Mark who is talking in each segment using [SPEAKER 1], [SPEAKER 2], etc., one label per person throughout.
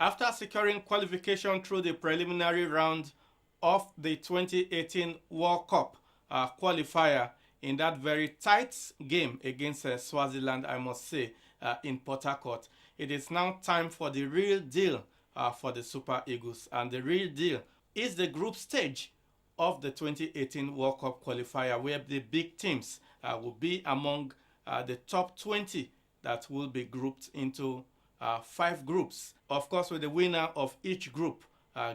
[SPEAKER 1] After securing qualification through the preliminary round of the 2018 World Cup qualifier in that very tight game against Swaziland, I must say, in Port Harcourt, it is now time for the real deal for the Super Eagles. And the real deal is the group stage of the 2018 World Cup qualifier, where the big teams will be among the top 20 that will be grouped into 5 groups. Of course, with the winner of each group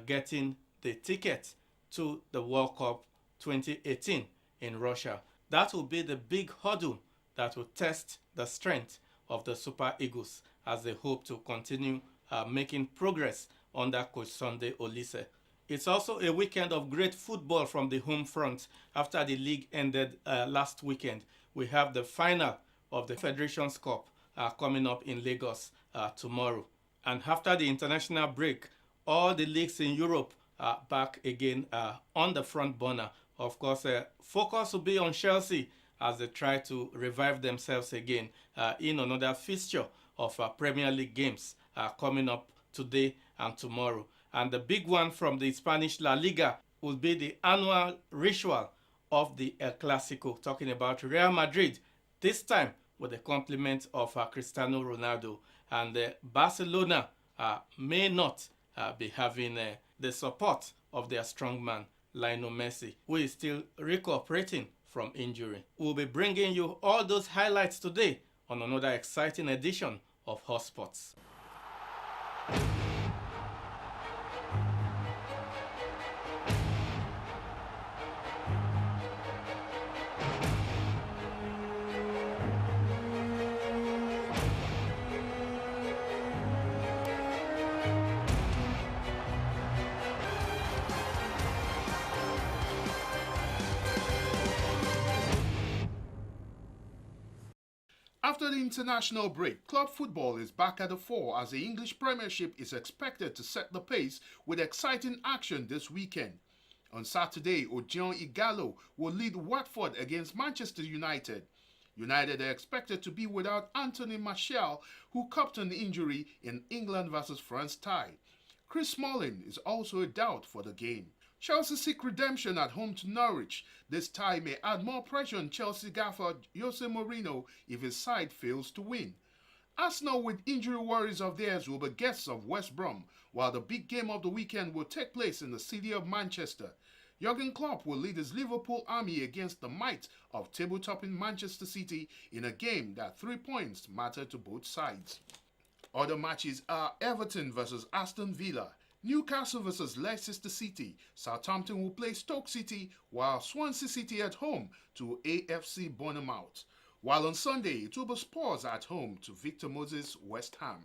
[SPEAKER 1] getting the ticket to the World Cup 2018 in Russia. That will be the big hurdle that will test the strength of the Super Eagles as they hope to continue making progress under Coach Sunday Oliseh. It's also a weekend of great football from the home front. After the league ended last weekend, we have the final of the Federations Cup coming up in Lagos tomorrow. And after the international break, all the leagues in Europe are back again on the front burner. Of course, focus will be on Chelsea as they try to revive themselves again in another fixture of Premier League games coming up today and tomorrow. And the big one from the Spanish La Liga will be the annual ritual of the El Clasico, talking about Real Madrid, this time with the complement of Cristiano Ronaldo. And Barcelona may not be having the support of their strongman, Lionel Messi, who is still recuperating from injury. We'll be bringing you all those highlights today on another exciting edition of Hot Sports.
[SPEAKER 2] After the international break, club football is back at the fore as the English Premiership is expected to set the pace with exciting action this weekend. On Saturday, Odion Ighalo will lead Watford against Manchester United. United are expected to be without Anthony Martial, who copped an injury in England vs France tie. Chris Smalling is also a doubt for the game. Chelsea seek redemption at home to Norwich. This tie may add more pressure on Chelsea gaffer Jose Mourinho if his side fails to win. Arsenal, with injury worries of theirs, will be guests of West Brom, while the big game of the weekend will take place in the city of Manchester. Jurgen Klopp will lead his Liverpool army against the might of table-topping Manchester City in a game that 3 points matter to both sides. Other matches are Everton vs Aston Villa, Newcastle vs Leicester City. Southampton will play Stoke City, while Swansea City at home to AFC Bournemouth. While on Sunday, it will be Spurs at home to Victor Moses West Ham.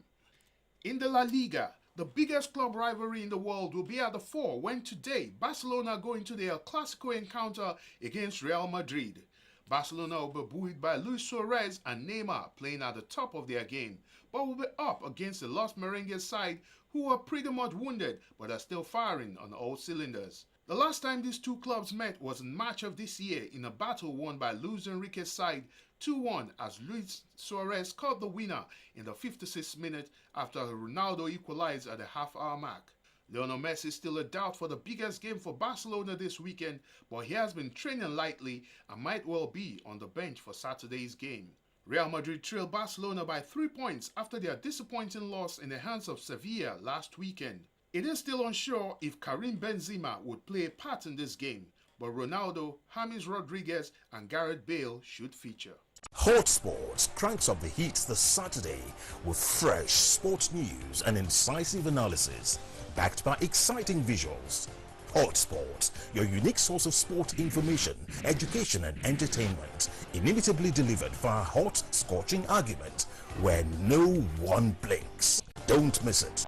[SPEAKER 2] In the La Liga, the biggest club rivalry in the world will be at the fore when today Barcelona go into the El Clasico encounter against Real Madrid. Barcelona will be buoyed by Luis Suarez and Neymar playing at the top of their game, but will be up against the Los Merengues side, who are pretty much wounded but are still firing on all cylinders. The last time these two clubs met was in March of this year in a battle won by Luis Enrique's side 2-1 as Luis Suarez caught the winner in the 56th minute after Ronaldo equalized at the half-hour mark. Lionel Messi is still a doubt for the biggest game for Barcelona this weekend, but he has been training lightly and might well be on the bench for Saturday's game. Real Madrid trailed Barcelona by 3 points after their disappointing loss in the hands of Sevilla last weekend. It is still unsure if Karim Benzema would play a part in this game, but Ronaldo, James Rodriguez and Gareth Bale should feature.
[SPEAKER 3] Hot Sports cranks up the heat this Saturday with fresh sports news and incisive analysis, backed by exciting visuals. Hot Sports, your unique source of sport information, education and entertainment, inimitably delivered via hot, scorching argument where no one blinks. Don't miss it.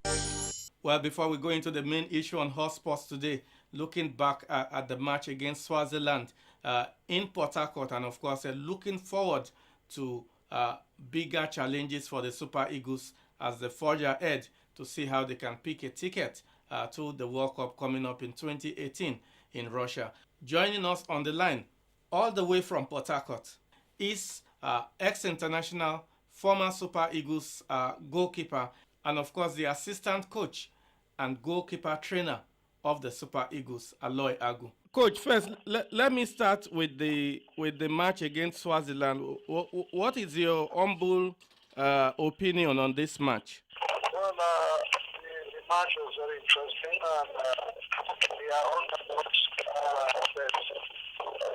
[SPEAKER 1] Well, before we go into the main issue on Hot Sports today, looking back at the match against Swaziland in Port Harcourt, and of course looking forward to bigger challenges for the Super Eagles as they forge ahead to see how they can pick a ticket to the World Cup coming up in 2018 in Russia. Joining us on the line all the way from Port Harcourt is ex-international, former Super Eagles goalkeeper and of course the assistant coach and goalkeeper trainer of the Super Eagles, Aloy Agu. Coach, first let me start with the match against Swaziland. What is your humble opinion on this match?
[SPEAKER 4] Well, the match was very interesting, and we are underdogs.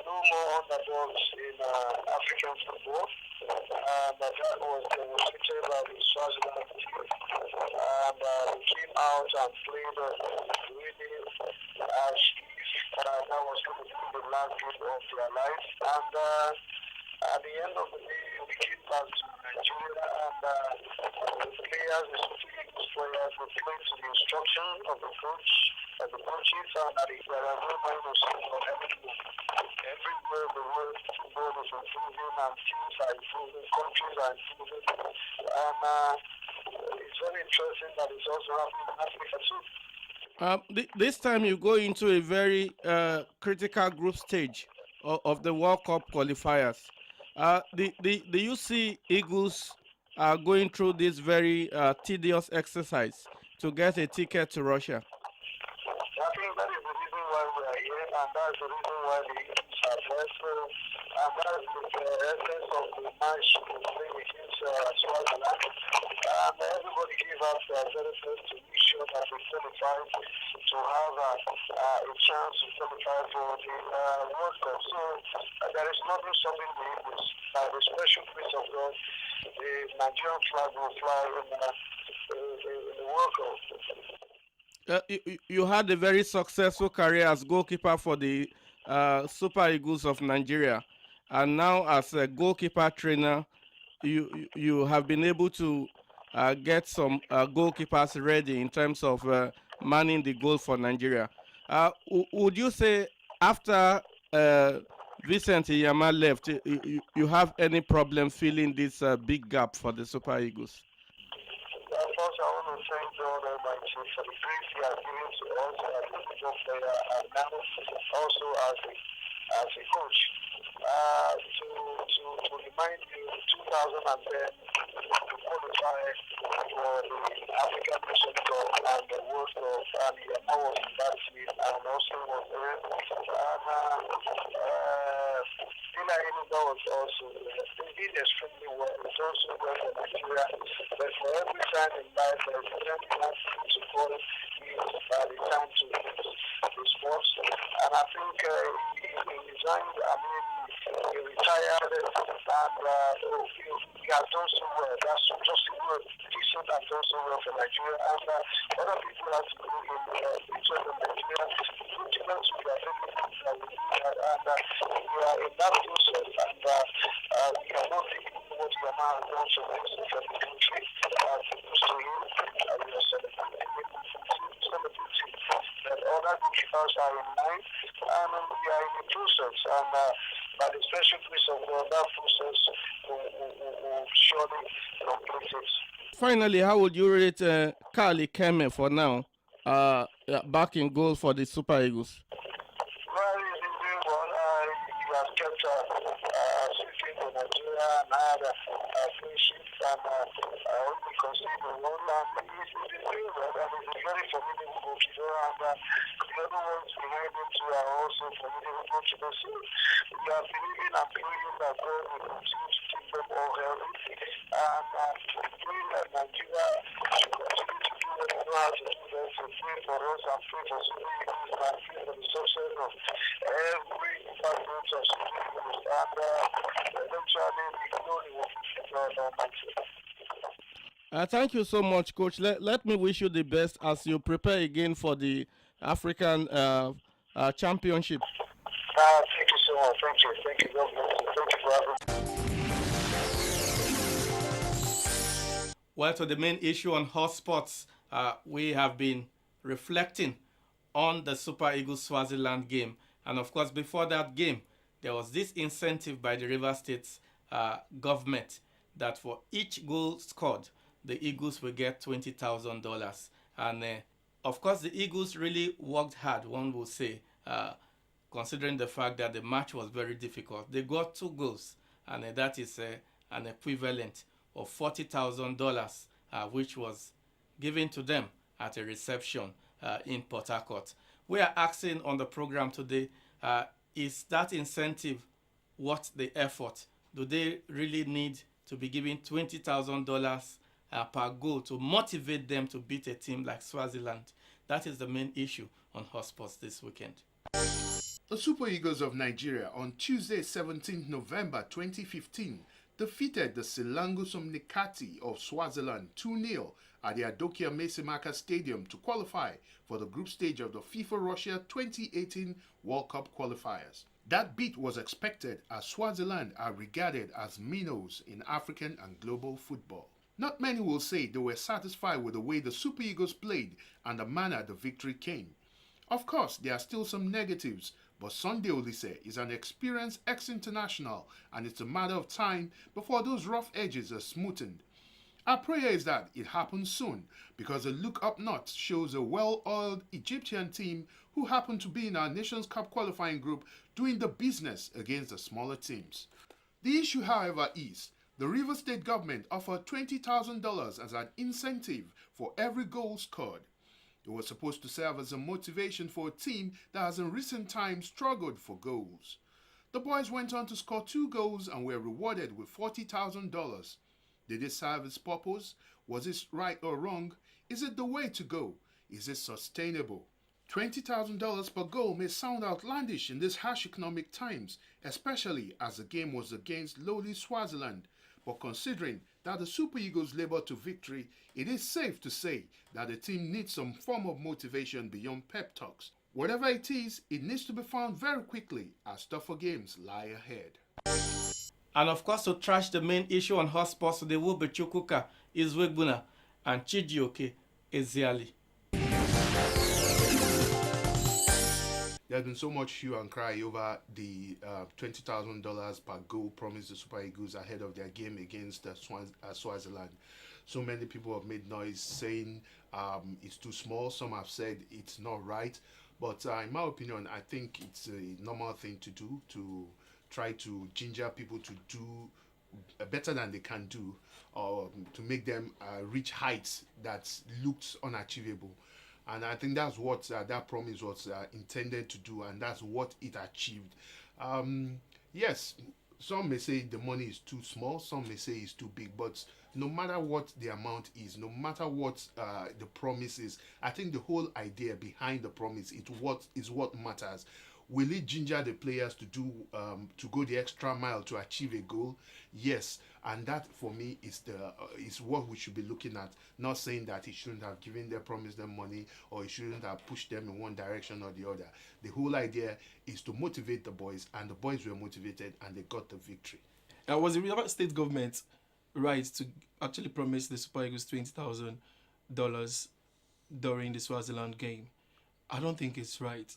[SPEAKER 4] No more underdogs in African football, and that was demonstrated by the Swaziland team. And they came out and played really as if that was going to be the last game of their life. And at the end of the day, we came back to Nigeria, and the players, especially these players, were playing to the instruction of the coach, and the coaches, and there are no minuses for everything. Everywhere in the world, football is improving, and teams are improving, countries are improving, and it's very interesting that it's also happening in Africa too.
[SPEAKER 1] This time you go into a very critical group stage of the World Cup qualifiers. Do you see Eagles going through this very tedious exercise to get a ticket to Russia?
[SPEAKER 4] I think that is the reason why we are here, and that's the reason why the Eagles are there. So, and that's the essence of the match we play against Swaziland. And everybody gave us their very best to make sure that we qualify to have a chance to qualify for the World Cup. So there is nothing stopping the Eagles. By the special grace of God, the Nigerian flag will fly in the World Cup.
[SPEAKER 1] You had a very successful career as goalkeeper for the Super Eagles of Nigeria, and now as a goalkeeper trainer, you have been able to get some goalkeepers ready in terms of manning the goal for Nigeria. Would you say after Vincent Iyama left, you have any problem filling this big gap for the Super Eagles?
[SPEAKER 4] First, I want to thank God Almighty for the grace He has given to us as a football player and now also as a coach. To remind you, 2010 to qualify for the African Nation Cup and the World Cup, and Yama was in that team and also was there. And Inuga was also there. He did extremely well. It's also well for Nigeria. But for every time in life, there is a time you have to call it the time to the sports. And I think he resigned, he retired, and he has done so well. That's just a word. Decent and done so well for Nigeria. And other people have to go in each of Nigeria. Continue to be available that we need. And we are in that process. And we cannot think what Yama has done so well for the country. Close to him. We are celebrating that other goalkeepers are in line. And we are in the process. And by the special grace of God, that process will surely complete it.
[SPEAKER 1] Finally, how would you rate Kali Keme for now, back in goal for the Super Eagles?
[SPEAKER 4] Well, he's been doing well. He has kept switching to Nigeria and had a clean sheet and only conceded one. And he's been doing well, and he's a very formidable goalkeeper. And the other ones behind him too are also formidable goalkeepers. So we are believing and praying that God will continue to keep them all healthy. And praying that Nigeria should continue to do what they know how to do best, to pray for us and pray for Super Eagles and pray for the success of every department of Super Eagles. And eventually the glory will be God Almighty.
[SPEAKER 1] Thank you so much, Coach. Let me wish you the best as you prepare again for the African Championship.
[SPEAKER 4] Thank you so much. Thank you. Thank you. God bless you. Thank you for having me.
[SPEAKER 1] Well, to the main issue on hotsports, we have been reflecting on the Super Eagles Swaziland game. And of course, before that game, there was this incentive by the River State government that for each goal scored, the Eagles will get $20,000. And of course, the Eagles really worked hard, one will say, considering the fact that the match was very difficult. They got 2 goals, and that is an equivalent of $40,000, which was given to them at a reception in Port Harcourt. We are asking on the program today, is that incentive worth the effort? Do they really need to be giving $20,000 per goal to motivate them to beat a team like Swaziland? That is the main issue on Hotsports this weekend.
[SPEAKER 2] The Super Eagles of Nigeria on Tuesday, 17th November 2015, defeated the Silangus Mnikati of Swaziland 2-0 at the Adokia Mesimaka Stadium to qualify for the group stage of the FIFA Russia 2018 World Cup qualifiers. That beat was expected as Swaziland are regarded as minnows in African and global football. Not many will say they were satisfied with the way the Super Eagles played and the manner the victory came. Of course, there are still some negatives, but Sunday Olise is an experienced ex-international and it's a matter of time before those rough edges are smoothened. Our prayer is that it happens soon because the look up north shows a well-oiled Egyptian team who happen to be in our Nations Cup qualifying group doing the business against the smaller teams. The issue, however, is the Rivers State government offered $20,000 as an incentive for every goal scored. It was supposed to serve as a motivation for a team that has in recent times struggled for goals. The boys went on to score 2 goals and were rewarded with $40,000. Did it serve its purpose? Was it right or wrong? Is it the way to go? Is it sustainable? $20,000 per goal may sound outlandish in these harsh economic times, especially as the game was against lowly Swaziland. But considering that the Super Eagles labour to victory, it is safe to say that the team needs some form of motivation beyond pep talks. Whatever it is, it needs to be found very quickly as tougher games lie ahead.
[SPEAKER 1] And of course, to trash the main issue on Hotsports today will be Chukwuka Izwegbuna and Chijioke Eziali.
[SPEAKER 2] There's been so much hue and cry over the $20,000 per goal promised the Super Eagles ahead of their game against Swaziland. So many people have made noise saying it's too small. Some have said it's not right. But in my opinion, I think it's a normal thing to do to try to ginger people to do better than they can do, or to make them reach heights that looked unachievable. And I think that's what that promise was intended to do, and that's what it achieved. Yes, some may say the money is too small, some may say it's too big, but no matter what the amount is, no matter what the promise is, I think the whole idea behind the promise is what matters. Will it ginger the players to go the extra mile to achieve a goal? Yes, and that for me is what we should be looking at. Not saying that he shouldn't have given them, promised them money, or he shouldn't have pushed them in one direction or the other. The whole idea is to motivate the boys, and the boys were motivated, and they got the victory.
[SPEAKER 5] Was the Rivers State government right to actually promise the Super Eagles $20,000 during the Swaziland game? I don't think it's right.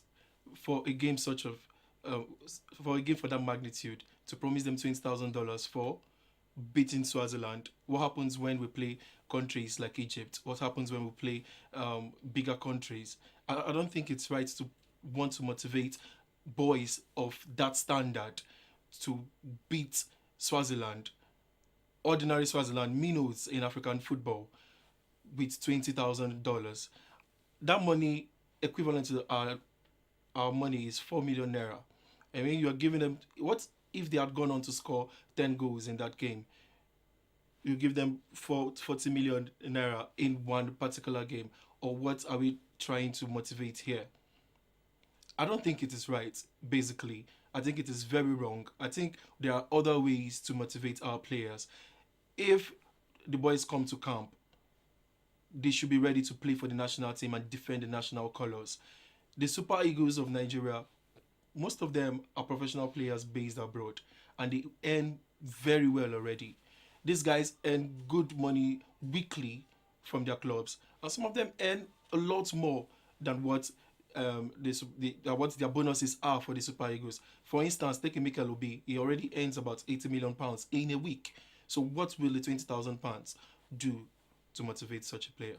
[SPEAKER 5] For a game for that magnitude, to promise them $20,000 for beating Swaziland. What happens when we play countries like Egypt? What happens when we play bigger countries? I don't think it's right to want to motivate boys of that standard to beat Swaziland, ordinary Swaziland, minnows in African football, with $20,000. That money equivalent to our money is 4 million naira. I mean, you are giving them, what if they had gone on to score 10 goals in that game? You give them 40 million naira in one particular game. Or what are we trying to motivate here? I don't think it is right, basically. I think it is very wrong. I think there are other ways to motivate our players. If the boys come to camp, they should be ready to play for the national team and defend the national colours. The Super Eagles of Nigeria, most of them are professional players based abroad, and they earn very well already. These guys earn good money weekly from their clubs, and some of them earn a lot more than what what their bonuses are for the Super Eagles. For instance, take Mikel Obi, he already earns about £80 million in a week. So what will the £20,000 do to motivate such a player?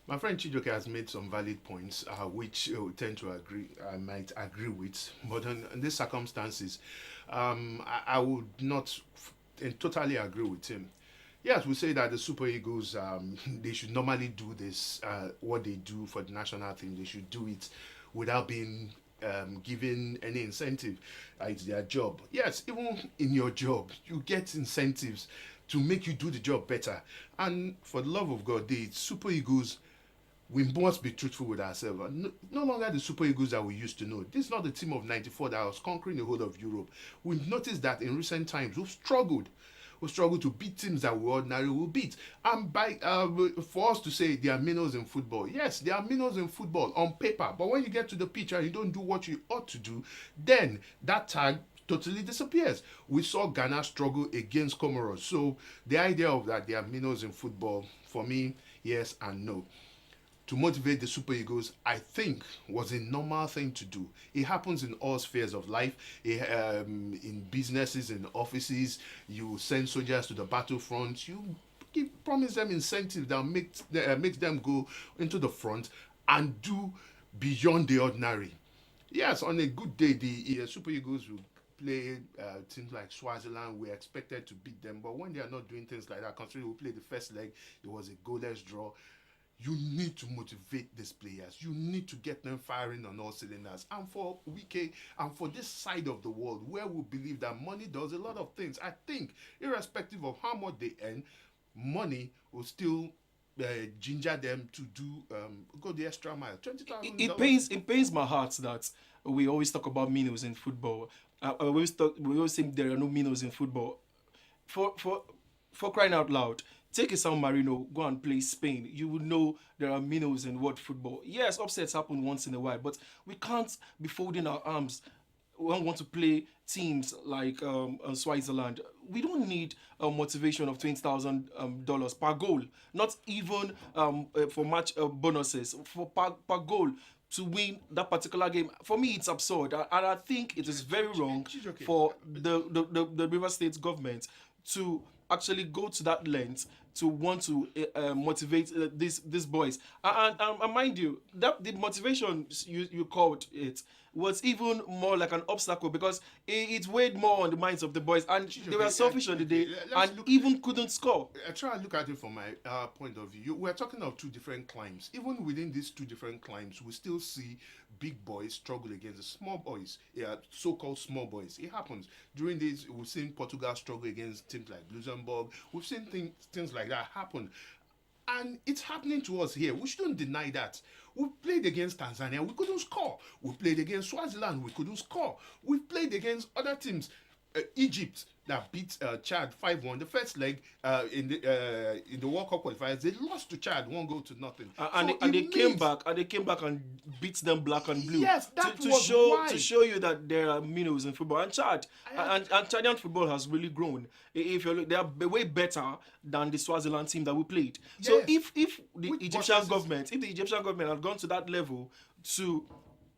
[SPEAKER 2] My friend Chijoke has made some valid points, which I might agree with. But in these circumstances, I would not totally agree with him. Yes, we say that the Super Eagles, they should normally do this, what they do for the national team. They should do it without being given any incentive. It's their job. Yes, even in your job, you get incentives to make you do the job better. And for the love of God, the Super Eagles, we must be truthful with ourselves. No longer the Super Eagles that we used to know. This is not the team of '94 that was conquering the whole of Europe. We've noticed that in recent times we've struggled. We struggle to beat teams that we ordinarily will beat. And by for us to say they are minnows in football, yes, they are minnows in football on paper. But when you get to the pitch and you don't do what you ought to do, then that tag totally disappears. We saw Ghana struggle against Comoros. So the idea of that they are minnows in football, for me, yes and no. To motivate the Super Eagles, I think was a normal thing to do. It happens in all spheres of life. In businesses, in offices, you send soldiers to the battlefront. You promise them incentives that makes them go into the front and do beyond the ordinary. Yes, on a good day, the Super Eagles will play teams like Swaziland. We're expected to beat them, but when they are not doing things like that, considering we played the first leg, it was a goalless draw. You need to motivate these players. You need to get them firing on all cylinders. And for Wike and for this side of the world where we believe that money does a lot of things, I think, irrespective of how much they earn, money will still ginger them to do go the extra mile.
[SPEAKER 5] It pains my heart that we always talk about minnows in football. We always think there are no minnows in football. For crying out loud, take a San Marino, go and play Spain. You would know there are minnows in world football. Yes, upsets happen once in a while, but we can't be folding our arms when we want to play teams like Switzerland. We don't need a motivation of $20,000 per goal, not even for match bonuses, for per goal to win that particular game. For me, it's absurd, and I think it is very wrong for the River State government to actually go to that length to want to motivate these boys. And mind you, that the motivation you called it was even more like an obstacle because it weighed more on the minds of the boys, and they were selfish on the day and even couldn't score.
[SPEAKER 2] I try and look at it from my point of view. We're talking of two different climes. Even within these two different climes, we still see big boys struggle against the small boys, so-called small boys. It happens. During this, we've seen Portugal struggle against teams like Luxembourg. We've seen things like that happen. And it's happening to us here. We shouldn't deny that. We played against Tanzania, we couldn't score. We played against Swaziland, we couldn't score. We played against other teams. Egypt that beat Chad 5-1. The first leg in the World Cup qualifiers, they lost to Chad 1-0.
[SPEAKER 5] And they came back and beat them black and blue.
[SPEAKER 2] Yes,
[SPEAKER 5] to show you that there are minnows in football. And Chadian football has really grown. If you look, they are way better than the Swaziland team that we played. Yes. So if the Egyptian government had gone to that level to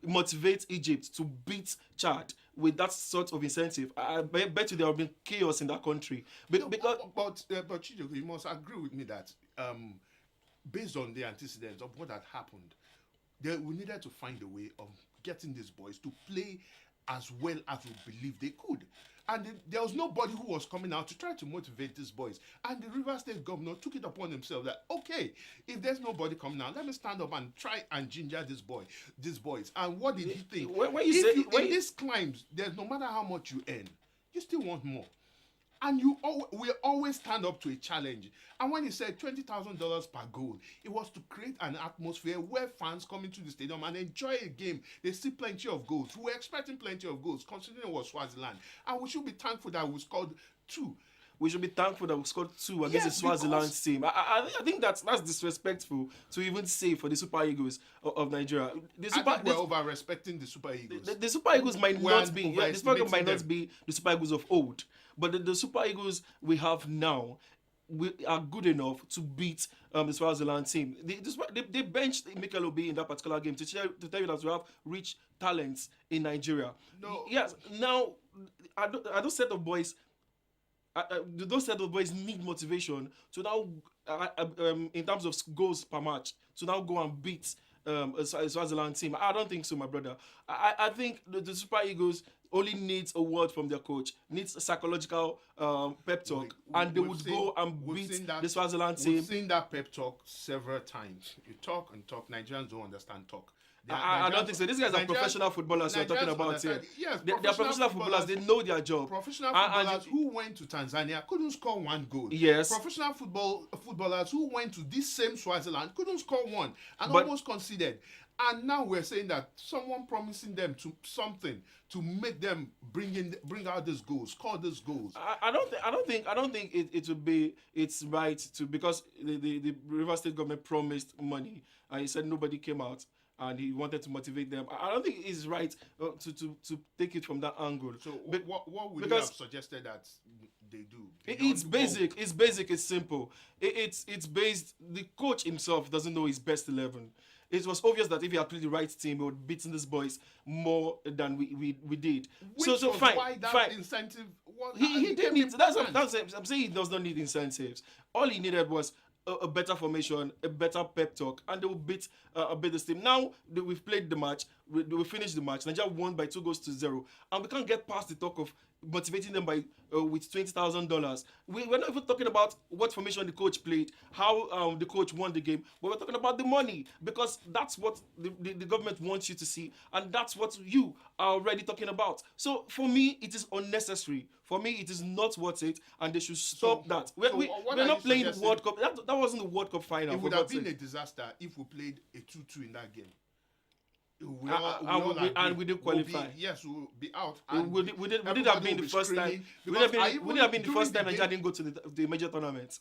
[SPEAKER 5] motivate Egypt to beat Chad with that sort of incentive, I bet you there will be chaos in that country. But
[SPEAKER 2] Chijoke, you must agree with me that based on the antecedents of what had happened, we needed to find a way of getting these boys to play as well as we believe they could. And there was nobody who was coming out to try to motivate these boys. And the River State governor took it upon himself that, okay, if there's nobody coming out, let me stand up and try and ginger these boys. And what did he think? In these climbs, there's no matter how much you earn, you still want more. And we always stand up to a challenge. And when he said $20,000 per goal, it was to create an atmosphere where fans come into the stadium and enjoy a game. They see plenty of goals. We were expecting plenty of goals, considering it was Swaziland. And we should be thankful that we scored 2.
[SPEAKER 5] We should be thankful that we scored 2 against the Swaziland team. I think that's disrespectful to even say for the Super Eagles of Nigeria.
[SPEAKER 2] We're over-respecting the Super Eagles.
[SPEAKER 5] The Super Eagles might not be the Super Eagles of old. But the Super Eagles we have now are good enough to beat the Swaziland team. They benched Mikel Obi in that particular game to tell you that we have rich talents in Nigeria.
[SPEAKER 2] No.
[SPEAKER 5] Yes. Now, I don't set of boys. Those set of boys need motivation to now, in terms of goals per match, to now go and beat a Swaziland team. I don't think so, my brother. I think the Super Eagles only needs a word from their coach, needs a psychological pep talk, and they would go and beat the Swaziland team.
[SPEAKER 2] We've seen that pep talk several times. You talk and talk. Nigerians don't understand talk.
[SPEAKER 5] I don't think so. These guys are professional footballers we're talking about here.
[SPEAKER 2] Yes,
[SPEAKER 5] they are professional footballers. They know their job.
[SPEAKER 2] Professional footballers who went to Tanzania couldn't score one goal.
[SPEAKER 5] Yes.
[SPEAKER 2] Professional footballers who went to this same Swaziland couldn't score one and almost conceded. And now we're saying that someone promising them something to make them bring out these goals, score these goals.
[SPEAKER 5] I don't think it would be it's right to, because the River State government promised money and he said nobody came out and he wanted to motivate them. I don't think it's right to take it from that angle.
[SPEAKER 2] So what would you have suggested that they do?
[SPEAKER 5] It's basic. It's basic. It's simple. It's based. The coach himself doesn't know his best 11. It was obvious that if he had played the right team, he would have beaten these boys more than we did.
[SPEAKER 2] Which was
[SPEAKER 5] fine.
[SPEAKER 2] Why that incentive?
[SPEAKER 5] He didn't need. I'm saying he does not need incentives. All he needed was a better formation, a better pep talk, and they will beat this team. Now we've played the match, we finished the match. Nigeria won by 2-0, and we can't get past the talk of motivating them by with $20,000. We're not even talking about what formation the coach played, how the coach won the game, but we're talking about the money, because that's what the government wants you to see, and that's what you are already talking about. So for me, it is unnecessary. For me, it is not worth it, and they should stop that. We're not playing the World Cup. That wasn't the World Cup final.
[SPEAKER 2] It would have been a disaster if we played a 2-2 in that game. We didn't qualify. Yes, we will be out.
[SPEAKER 5] Would it have been the first time? Would it have been the first time Nigeria didn't go to the major tournament?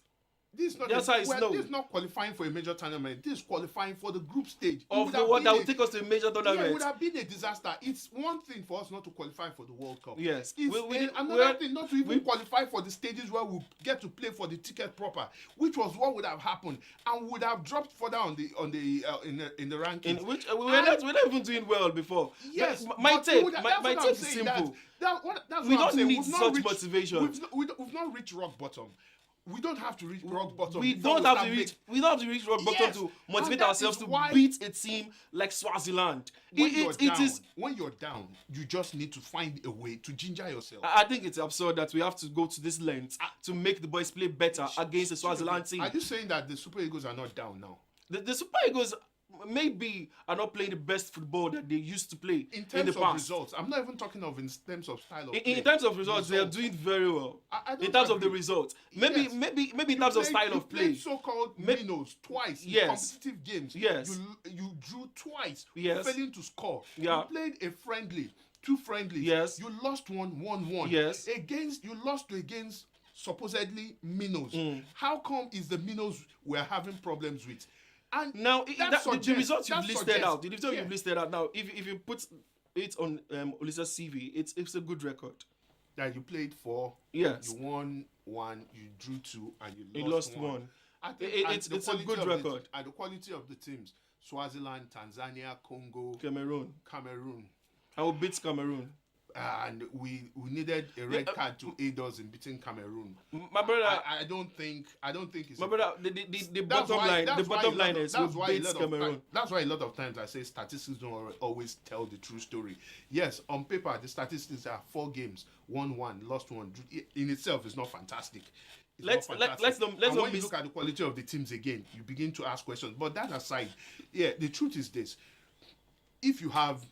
[SPEAKER 2] This is not qualifying for a major tournament. This is qualifying for the group stage.
[SPEAKER 5] Of the one that would take us to a major tournament.
[SPEAKER 2] Yeah, it would have been a disaster. It's one thing for us not to qualify for the World Cup.
[SPEAKER 5] Yes.
[SPEAKER 2] It's another thing not to even qualify for the stages where we get to play for the ticket proper, which was what would have happened, and would have dropped further in the rankings.
[SPEAKER 5] In which we're not even doing well before.
[SPEAKER 2] Yes,
[SPEAKER 5] my take is simple.
[SPEAKER 2] That's
[SPEAKER 5] we
[SPEAKER 2] what
[SPEAKER 5] don't
[SPEAKER 2] I'm
[SPEAKER 5] need
[SPEAKER 2] saying.
[SPEAKER 5] such motivation.
[SPEAKER 2] We've not reached rock bottom. We don't have to reach rock bottom.
[SPEAKER 5] We don't have to reach rock bottom to motivate ourselves to beat a team like Swaziland.
[SPEAKER 2] When you're down, you just need to find a way to ginger yourself.
[SPEAKER 5] I think it's absurd that we have to go to this length to make the boys play better against the Swaziland team.
[SPEAKER 2] Are you saying that the Super Eagles are not down now?
[SPEAKER 5] The Super Eagles maybe are not playing the best football that they used to play
[SPEAKER 2] in terms
[SPEAKER 5] in the
[SPEAKER 2] of
[SPEAKER 5] past.
[SPEAKER 2] Results. I'm not even talking of in terms of style of play.
[SPEAKER 5] In terms of results, they are doing very well. In terms of the results, maybe in terms of style of play.
[SPEAKER 2] So-called minnows twice in competitive games.
[SPEAKER 5] Yes,
[SPEAKER 2] you drew twice, failing to score.
[SPEAKER 5] Yeah.
[SPEAKER 2] You played two friendlies.
[SPEAKER 5] Yes,
[SPEAKER 2] you lost 1-1.
[SPEAKER 5] Yes,
[SPEAKER 2] you lost against supposedly minnows. How come is the minnows we're having problems with? And
[SPEAKER 5] now the results you've listed out. The results you've listed out now. If you put it on Olisa's CV, it's a good record.
[SPEAKER 2] That you played 4.
[SPEAKER 5] Yes.
[SPEAKER 2] You won 1. You drew 2, and you
[SPEAKER 5] lost 1.
[SPEAKER 2] I think
[SPEAKER 5] it's a good record.
[SPEAKER 2] And the quality of the teams: Swaziland, Tanzania, Congo,
[SPEAKER 5] Cameroon.
[SPEAKER 2] I
[SPEAKER 5] will beat Cameroon.
[SPEAKER 2] And we needed a red card to aid us in beating Cameroon.
[SPEAKER 5] My brother,
[SPEAKER 2] I don't think it's.
[SPEAKER 5] My brother, the bottom line is we beat Cameroon.
[SPEAKER 2] That's why a lot of times I say statistics don't always tell the true story. Yes, on paper the statistics are 4 games, won 1, lost 1. In itself, it's not fantastic.
[SPEAKER 5] Let's
[SPEAKER 2] when you look at the quality of the teams again, you begin to ask questions. But that aside, the truth is this: if you have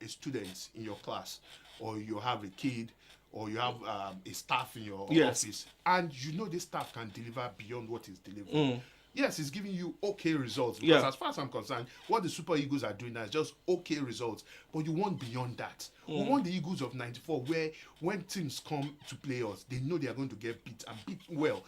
[SPEAKER 2] a student in your class, or you have a kid, or you have a staff in your office, and you know this staff can deliver beyond what is delivering. Yes, it's giving you okay results. Because as far as I'm concerned, what the Super Eagles are doing now is just okay results. But you want beyond that. We want the Eagles of 94, where when teams come to play us, they know they are going to get beat and beat well.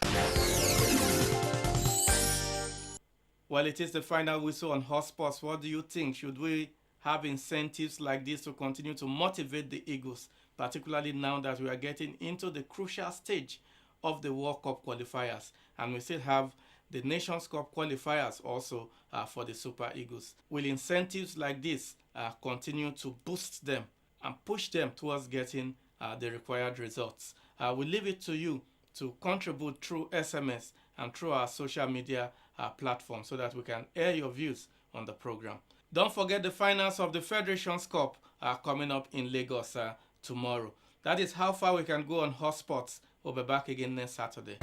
[SPEAKER 1] Well, it is the final whistle on hotsports. What do you think? Should we have incentives like this to continue to motivate the Eagles, particularly now that we are getting into the crucial stage of the World Cup qualifiers, and we still have the Nations Cup qualifiers also for the Super Eagles? Will incentives like this continue to boost them and push them towards getting the required results? We leave it to you to contribute through SMS and through our social media platform so that we can air your views on the program. Don't forget the finals of the Federations Cup are coming up in Lagos tomorrow. That is how far we can go on hotsports. We'll be back again next Saturday.